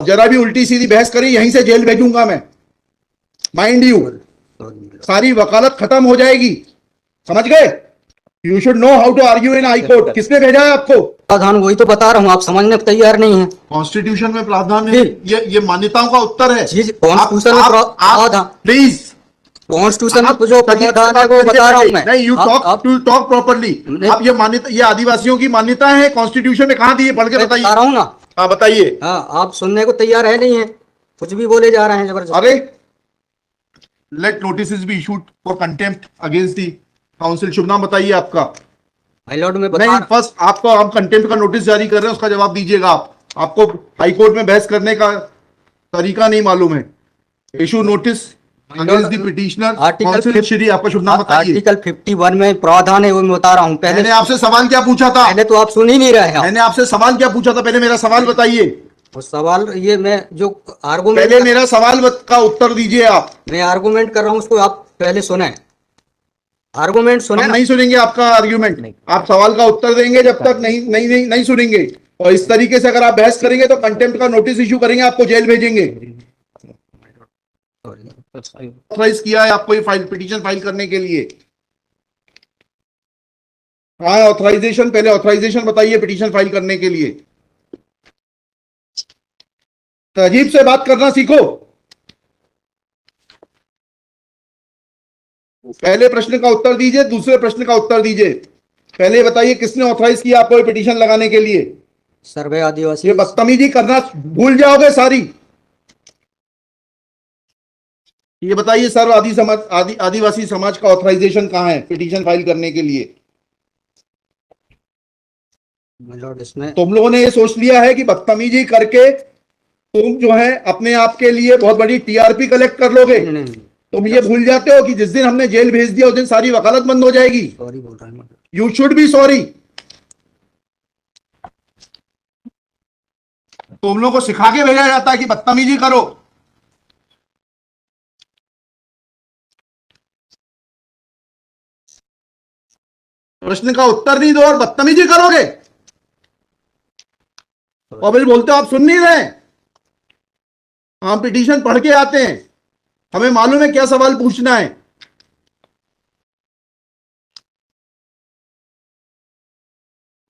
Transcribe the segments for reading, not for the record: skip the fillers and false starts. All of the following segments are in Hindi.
जरा भी उल्टी सीधी बहस करी यहीं से जेल भेजूंगा मैं, माइंड यू। सारी वकालत खत्म हो जाएगी, समझ गए? You should know how to argue in high court. किसने भेजा है आपको? प्रावधान वही तो बता रहा हूँ, आप समझने को तैयार नहीं है। कॉन्स्टिट्यूशन में प्रावधान है, ये मान्यताओं का उत्तर है। कॉन्स्टिट्यूशन में प्रावधान, प्लीज कॉन्स्टिट्यूशन में जो प्रावधान है वो बता रहा हूँ मैं। नहीं, यू टॉक प्रॉपर्ली। आप ये मान्यता, ये आदिवासियों की मान्यता है, कॉन्स्टिट्यूशन में कहाँ दी है? पढ़ के बताइए। बता रहा हूँ ना। हाँ बताइए। हाँ, आप सुनने को तैयार है नहीं है, कुछ भी बोले जा रहे हैं जबरदस्त। अरे let notice be issued for contempt against the council. शुभ नाम बताइए आपका। माय लॉर्ड में नहीं, फर्स्ट आपको हम कंटेम्प्ट का नोटिस जारी कर रहे हैं, उसका जवाब दीजिएगा आप। आपको हाई कोर्ट में बहस करने का तरीका नहीं मालूम है। Issue notice against the petitioner council. Shri आपका शुभ नाम बताइए। आर्टिकल 51 में प्रावधान है वो मैं बता रहा हूँ। पहले मैंने आपसे सवाल क्या पूछा था? पहले तो आप सुन ही नहीं रहे हैं। मैंने आपसे सवाल क्या पूछा था? पहले मेरा सवाल बताइए। वो सवाल ये मैं जो आर्गुमेंट, पहले मेरा सवाल का उत्तर दीजिए आप। मैं आर्गुमेंट कर रहा हूँ उसको आप पहले सुने। आर्गुमेंट सुने। हम नहीं सुनेंगे आपका आर्ग्यूमेंट। आप सवाल का उत्तर देंगे जब तक नहीं सुनेंगे। और इस तरीके से अगर आप बहस करेंगे तो कंटेम्प्ट का नोटिस इशू करेंगे, आपको जेल भेजेंगे। ऑथराइज किया है आपको ये फाइल, पिटीशन फाइल करने के लिए? हाँ, ऑथराइजेशन, पहले ऑथराइजेशन बताइए पिटीशन फाइल करने के लिए। तहजीब से बात करना सीखो। पहले प्रश्न का उत्तर दीजिए, दूसरे प्रश्न का उत्तर दीजिए। पहले बताइए किसने ऑथराइज किया आपको पिटीशन लगाने के लिए? सर्वे आदिवासी। ये बदतमीजी करना भूल जाओगे सारी। ये बताइए सर्व आदिवासी समाज का ऑथराइजेशन कहाँ है पिटीशन फाइल करने के लिए? इसमें तुम लोगों ने ये सोच लिया है कि बदतमीजी करके तुम जो है अपने आप के लिए बहुत बड़ी टीआरपी कलेक्ट कर लोगे। तुम ये भूल जाते हो कि जिस दिन हमने जेल भेज दिया उस दिन सारी वकालत बंद हो जाएगी। सॉरी बोल रहा हूं। You should be sorry. तुम लोगों को सिखा के भेजा जाता है कि बदतमीजी करो। प्रश्न का उत्तर नहीं दो और बदतमीजी करोगे। और फिर बोलते हो आप सुन नहीं रहे। हम पिटीशन पढ़ के आते हैं, हमें मालूम है क्या सवाल पूछना है।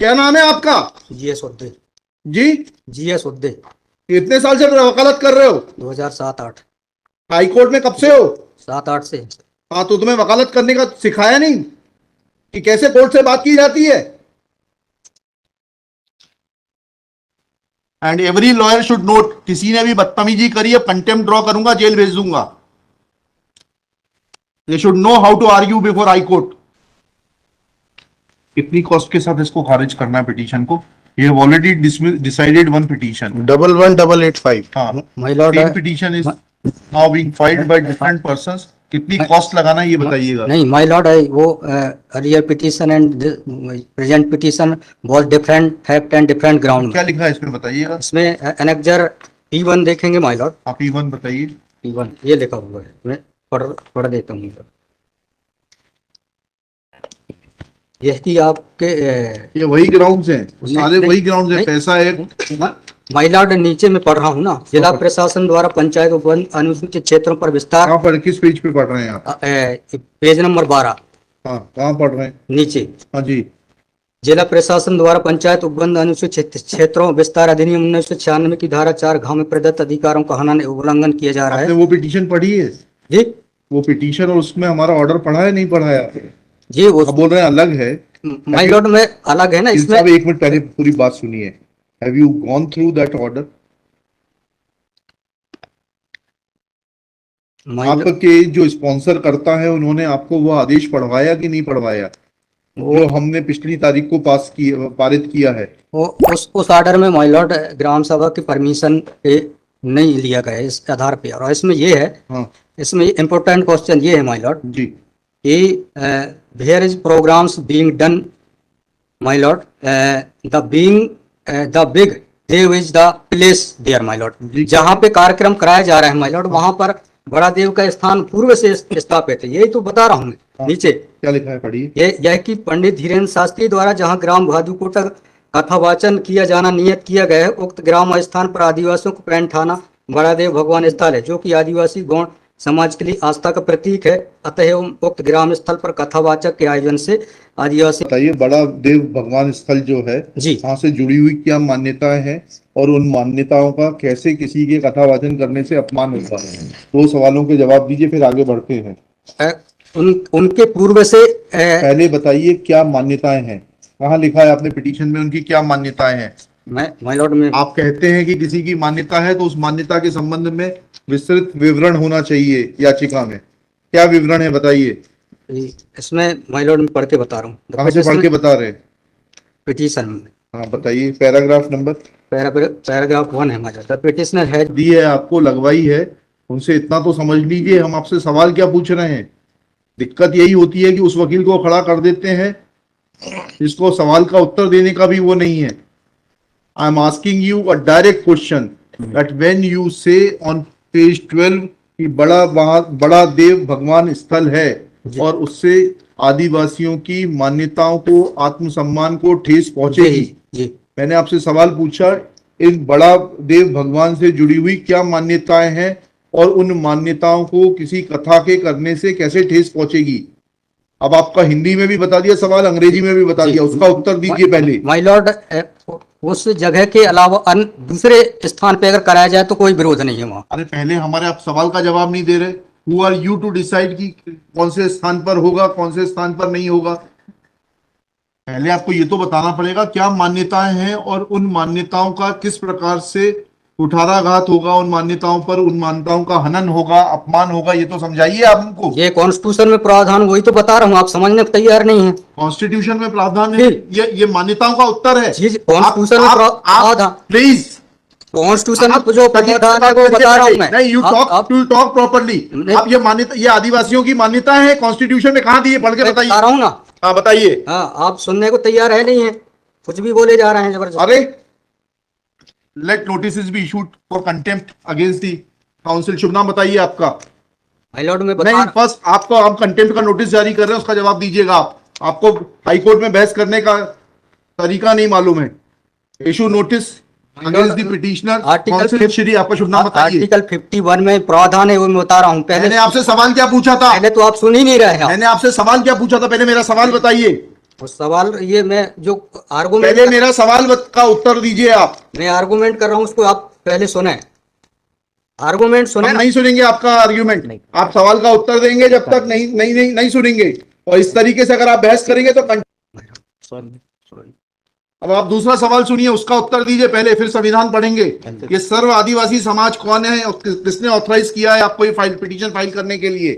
क्या नाम है आपका? जीएस उद्दे। जी, जीएस उद्दे। कितने साल से वकालत कर रहे हो? 2007-8। हाई कोर्ट में कब से हो? 7-8 से। हाँ, तो तुम्हें वकालत करने का सिखाया नहीं कि कैसे कोर्ट से बात की जाती है? And every lawyer should note, किसी ने भी बदतमीजी करी है कंटेम्प्ट ड्रॉ करूंगा, जेल भेज दूंगा। They should know how to argue before high court. कितनी कॉस्ट के साथ इसको खारिज करना है पिटीशन को? ये ऑलरेडी डिसाइडेड वन पिटीशन 11885। हाँ, my Lord, same petition is now being filed by different persons. कितनी कॉस्ट लगाना है ये बताइएगा। नहीं माय लॉर्ड, वो earlier petition and present petition was different fact and different ground. क्या लिखा है इसमें बताइएगा। इसमें एनेक्जर P1 देखेंगे माय लॉर्ड। आप P1 बताइए। P1 ये लिखा हुआ है, मैं पढ़ देता हूँ। यही आपके ये वही ग्राउंड्स हैं, सारे वही ग्राउंड्स हैं। पैसा है माय लॉर्ड, नीचे में पढ़ रहा हूँ ना। जिला प्रशासन द्वारा पंचायत उपवन अनुसूचित क्षेत्रों पर विस्तार। कहाँ पर, किस पेज पे पढ़ रहे हैं आप? Page number 12। हाँ, कहाँ पढ़ रहे हैं? नीचे। हाँ जी। जिला प्रशासन द्वारा पंचायत उपबंध अनुसूचित क्षेत्रों विस्तार अधिनियम 1996 की धारा 4 में प्रदत्त अधिकारों का उल्लंघन किया जा रहा है। आपने वो पिटीशन पढ़ी है जी? वो पिटीशन और उसमें हमारा ऑर्डर पढ़ा है नहीं पढ़ा है? जी, वो बोल रहे हैं अलग है। माय लॉर्ड में अलग है ना इसमें। एक मिनट पहले पूरी बात सुनिए। Have you gone through that order? आपके जो स्पॉन्सर करता है उन्होंने आपको वो आदेश पढ़वाया कि नहीं पढ़वाया जो हमने पिछली तारीख को पारित किया है? उस ऑर्डर में माय लॉर्ड ग्राम सभा की परमिशन पे नहीं लिया गया इस आधार पे। और इसमें ये है, हाँ, इसमें इम्पोर्टेंट क्वेश्चन ये है माय लॉर्ड जी कि where is programs being done my lord, the big देव is the place there my lord. जहाँ पे कार्यक्रम कराया जा रहा है माय लॉर्ड, वहां पर बड़ा देव का स्थान पूर्व से स्थापित है। यही तो बता रहा हूँ मैं। नीचे क्या लिखा है पढ़िए। यह कि पंडित धीरेन्द्र शास्त्री द्वारा जहाँ ग्राम भादुकोटा कथावाचन किया जाना नियत किया गया है। उक्त ग्राम स्थान पर आदिवासियों को पैंट थाना बड़ादेव भगवान स्थल है, जो कि आदिवासी गौण समाज के लिए आस्था का प्रतीक है। अतः उक्त ग्राम स्थल पर कथावाचक के आयोजन से आदिवासी। बताइए, बड़ा देव भगवान स्थल जो है जी, वहां से जुड़ी हुई क्या मान्यताएं हैं और उन मान्यताओं का कैसे किसी के कथावाचन करने से अपमान होता है? दो सवालों के जवाब दीजिए, फिर आगे बढ़ते हैं। उनके पूर्व से पहले बताइए क्या मान्यताएं हैं, कहाँ लिखा है आपने पिटीशन में उनकी क्या मान्यताएं हैं? माय लॉर्ड में आप कहते हैं कि किसी की मान्यता है तो उस मान्यता के संबंध में विस्तृत विवरण होना चाहिए याचिका में। क्या विवरण है बताइए। इसमें माय लॉर्ड में पढ़ के बता रहा हूँ। कहाँ से पढ़ के बता रहे हैं? पिटीशन में हाँ बताइए, पैराग्राफ नंबर। पैराग्राफ 1 है my lord. The petitioner has the है आपको, लगवाई है, उनसे इतना तो समझ लीजिए हम आपसे सवाल क्या पूछ रहे हैं। दिक्कत यही होती है कि उस वकील को खड़ा कर देते हैं जिसको सवाल का उत्तर देने का भी वो नहीं है। I am asking you a direct question that when you से ऑन पेज 12 कि बड़ा देव भगवान स्थल है और उससे आदिवासियों की मान्यताओं को, आत्मसम्मान को ठेस पहुंचेगी। जी मैंने आपसे सवाल पूछा, इन बड़ा देव भगवान से जुड़ी हुई क्या मान्यताएं हैं और उन मान्यताओं को किसी कथा के करने से कैसे ठेस पहुंचेगी। अब आपका हिंदी में भी बता दिया सवाल, अंग्रेजी में भी बता दिया, उसका उत्तर दीजिए पहले। माय लॉर्ड, उस जगह के अलावा अन्य दूसरे स्थान पे अगर कराया जाए तो कोई विरोध नहीं है वहां। अरे पहले हमारे आप सवाल का जवाब नहीं दे रहे। Who are you to decide कि कौन से स्थान पर होगा, कौन से स्थान पर नहीं होगा। पहले आपको ये तो बताना पड़ेगा क्या मान्यताएं हैं और उन मान्यताओं का किस प्रकार से कुठाराघात होगा, उन मान्यताओं पर, उन मान्यताओं का हनन होगा, अपमान होगा, ये तो समझाइए आप हमको। ये कॉन्स्टिट्यूशन में प्रावधान, वही तो बता रहा हूँ, आप समझने को तैयार नहीं है। कॉन्स्टिट्यूशन में प्रावधान है, ये मान्यताओं का उत्तर है। जी, कॉन्स्टिट्यूशन में प्रावधान, प्लीज कॉन्स्टिट्यूशन में जो प्रावधान है वो बता रहा हूँ मैं। नहीं, यू टॉक प्रॉपर्ली। आप ये मान्यता, ये आदिवासियों की मान्यता है, कॉन्स्टिट्यूशन में कहाँ दी है, पढ़ के बताइए। बता रहा हूँ ना। हाँ बताइए। हाँ, आप सुनने को तैयार है नहीं है, कुछ भी बोले जा रहे हैं जबरदस्त। अरे let notice be issued for contempt against the council. शुभ नाम बताइए आपका। माय लॉर्ड में नहीं, फर्स्ट आपको हम कंटेम्प्ट का नोटिस जारी कर रहे हैं, उसका जवाब दीजिएगा आप। आपको हाईकोर्ट में बहस करने का तरीका नहीं मालूम है। Issue notice against the petitioner council Shri. आपका शुभ नाम बताइए। आर्टिकल 51 में प्रावधान है, वो मैं बता रहा हूँ। पहले मैंने आपसे सवाल क्या पूछा था? पहले तो आप सुन ही नहीं रहे हैं। मैंने आपसे सवाल क्या पूछा था? पहले मेरा सवाल बताइए। उस सवाल, ये मैं जो आर्गुमेंट, पहले मेरा सवाल का उत्तर दीजिए आप। मैं आर्गुमेंट कर रहा हूँ, उसको आप पहले सुने, आर्गुमेंट सुने। हम नहीं सुनेंगे आपका आर्ग्यूमेंट, आप सवाल का उत्तर देंगे जब तक नहीं सुनेंगे। और इस तरीके से अगर आप बहस करेंगे तो अब आप दूसरा सवाल सुनिए, उसका उत्तर दीजिए पहले, फिर संविधान पढ़ेंगे। ये सर्व आदिवासी समाज कौन है और किसने ऑथराइज किया है आपको ये पिटीशन फाइल करने के लिए?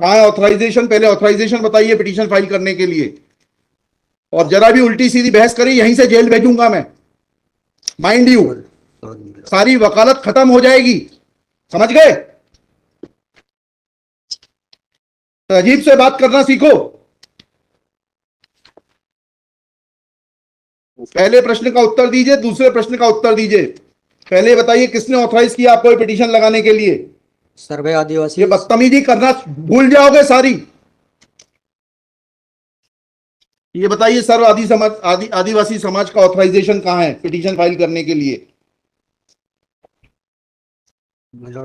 कहाँ है ऑथराइजेशन? पहले ऑथराइजेशन बताइए पिटीशन फाइल करने के लिए। और जरा भी उल्टी सीधी बहस करी, यहीं से जेल भेजूंगा मैं, माइंड यू। सारी वकालत खत्म हो जाएगी, समझ गए? तहजीब से बात करना सीखो। पहले प्रश्न का उत्तर दीजिए, दूसरे प्रश्न का उत्तर दीजिए। पहले बताइए किसने ऑथराइज किया आपको पिटीशन लगाने के लिए? सर्वे आदिवासी। ये बदतमीजी करना भूल जाओगे सारी। ये बताइए सर्व आदिवासी समाज का ऑथराइजेशन कहां है पिटीशन फाइल करने के लिए?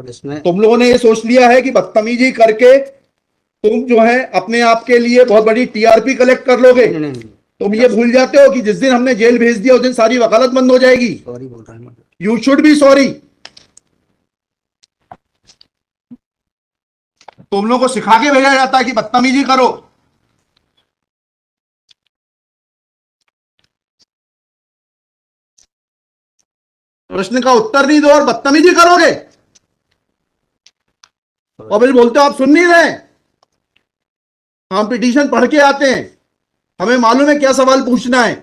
इसमें तुम लोगों ने ये सोच लिया है कि बदतमीजी करके तुम जो है अपने आप के लिए बहुत बड़ी टीआरपी कलेक्ट कर लोगे। तुम ये भूल जाते हो कि जिस दिन हमने जेल भेज दिया उस दिन सारी वकालत बंद हो जाएगी। सॉरी बोल रहा हूं। You should be sorry. तुम लोगों को सिखा के भेजा जाता है कि बदतमीजी करो। प्रश्न का उत्तर नहीं दो और बदतमीजी करोगे और फिर बोलते हो आप सुन नहीं रहे। हम पिटीशन पढ़ के आते हैं, हमें मालूम है क्या सवाल पूछना है।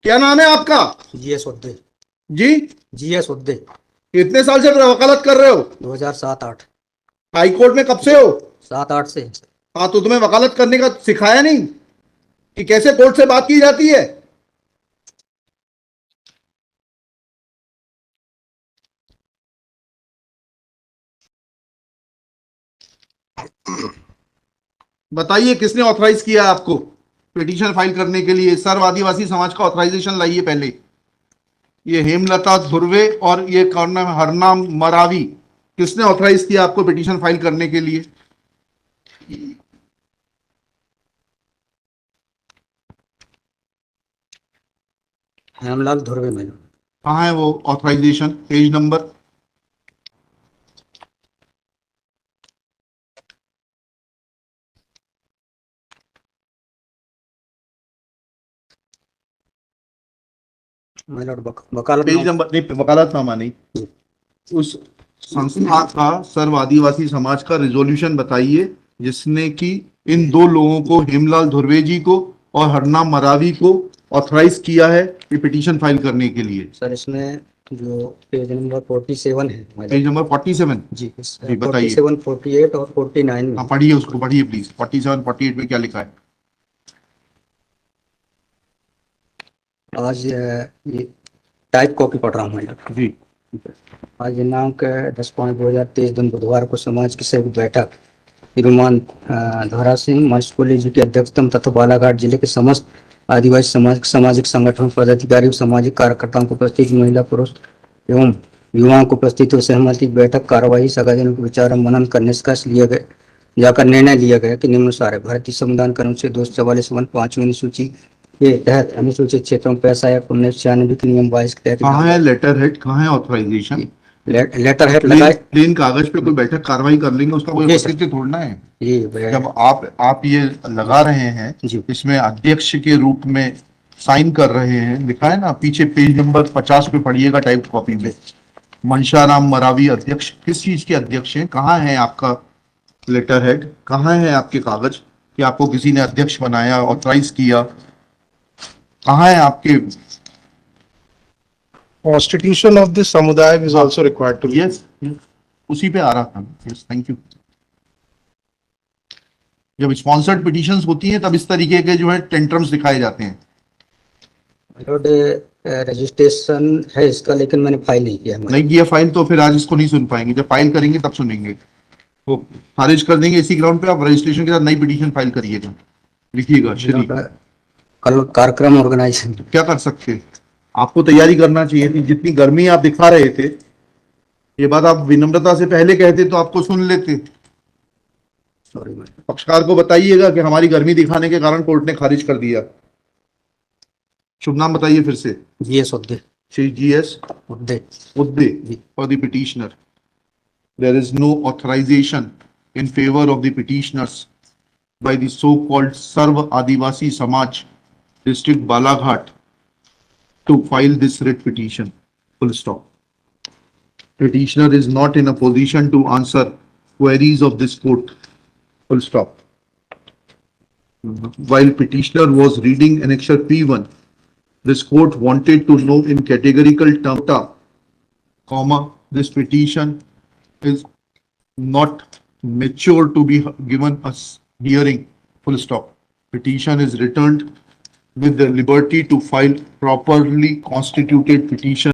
क्या नाम है आपका? जीएस उद्दे। जी, जीएस उद्दे। कितने साल से वकालत कर रहे हो? 2007-8। हाई कोर्ट में कब से हो? 7-8 से। हाँ, तो तुम्हें वकालत करने का सिखाया नहीं कि कैसे कोर्ट से बात की जाती है? बताइए किसने ऑथराइज किया आपको पिटीशन फाइल करने के लिए? सर्व आदिवासी समाज का ऑथराइजेशन लाइए पहले। ये हेमलता धुर्वे और ये कौन नाम है, हरनाम मरावी, किसने ऑथराइज किया आपको पिटीशन फाइल करने के लिए? हेमलाल धुर्वे मैडम। कहाँ है वो ऑथराइजेशन? Page number? वकालत पेज नंबर नहीं, वकालतनामा नहीं। उस संस्था का सर्व आदिवासी समाज का रिजोल्यूशन बताइए जिसने कि इन दो लोगों को, हेमलाल धुर्वे जी को और हरनाम मरावी को, ऑथराइज किया है ये पिटीशन फाइल करने के लिए। सर इसमें जो पेज नंबर 47 है मैडम। Page number 47? जी जी, बताइए। 47, 48 और 49 में। हाँ, पढ़िए उसको, पढ़िए प्लीज। 47, 48 में क्या लिखा है? आज ये टाइप कॉपी पढ़ रहा हूँ मैडम जी। आज दिनांक 10/5/2023 दिन बुधवार को समाज की संयुक्त बैठक श्रीमान धोरा सिंह महेश कोहली जी की अध्यक्षता तथा बालाघाट जिले के समस्त आदिवासी सामाजिक संगठन पदाधिकारी और सामाजिक कार्यकर्ताओं को उपस्थित महिला पुरुष एवं युवाओं को उपस्थित हो सहमति बैठक कार्यवाही सगाजनों के विचार मनन कर निष्कर्ष लिए गए जाकर निर्णय लिया गया कि निम्नानुसार है। भारतीय संविधान के अनुच्छेद 244 पांचवी अनुसूची के तहत अनुसूचित क्षेत्रों में पैसा या 1996 के नियम 22 के तहत कहाँ है लेटर हेड, कहाँ है ऑथराइजेशन? लेटर हेड लगाए प्लेन कागज पे कोई बैठक कार्रवाई कर लेंगे, उसका कोई जी सर। औचित्य थोड़ना है। जी जब आप ये लगा रहे हैं, जी। इसमें अध्यक्ष के रूप में साइन कर रहे हैं, लिखा है ना पीछे, पेज नंबर 50 पे पढ़िएगा टाइप कॉपी में। मनशाराम मरावी अध्यक्ष, किस चीज के अध्यक्ष हैं? कहाँ है आपका लेटर हेड? कहाँ है आपके कागज कि आपको किसी ने अध्यक्ष बनाया, ऑथराइज किया? कहाँ है आपके? Constitution of this samudaya is also required to be. Yes, उसी पे आ रहा था। Yes, thank you. जब स्पॉन्सर्ड पिटीशंस होती हैं तब इस तरीके के जो है टेंट्रम्स दिखाए जाते हैं। रजिस्ट्रेशन है इसका, लेकिन मैंने फाइल नहीं किया। नहीं किया फाइल तो फिर आज इसको नहीं सुन पाएंगे, जब फाइल करेंगे तब सुनेंगे। तो खारिज कर देंगे इसी ग्राउंड पे। आप रजिस्ट्रेशन के साथ नई पिटीशन फाइल करिएगा, लिखिएगा श्री। कल कार्यक्रम ऑर्गेनाइजेशन क्या कर सकते हैं? आपको तैयारी करना चाहिए थी। जितनी गर्मी आप दिखा रहे थे, ये बात आप विनम्रता से पहले कहते तो आपको सुन लेते। Sorry madam. पक्षकार को बताइएगा कि हमारी गर्मी दिखाने के कारण कोर्ट ने खारिज कर दिया। शुभ नाम बताइए फिर से। GS Udde. Shri GS Udde. Udde for the petitioner. There is no authorization in favor of the petitioners by the so-called Sarv Adivasi Samaj, District Balaghat, to file this writ petition. Full stop. Petitioner is not in a position to answer queries of this court. Full stop. While petitioner was reading annexure P1, this court wanted to know in categorical terms, comma, this petition is not mature to be given a hearing. Full stop. Petition is returned with the liberty to file properly constituted petition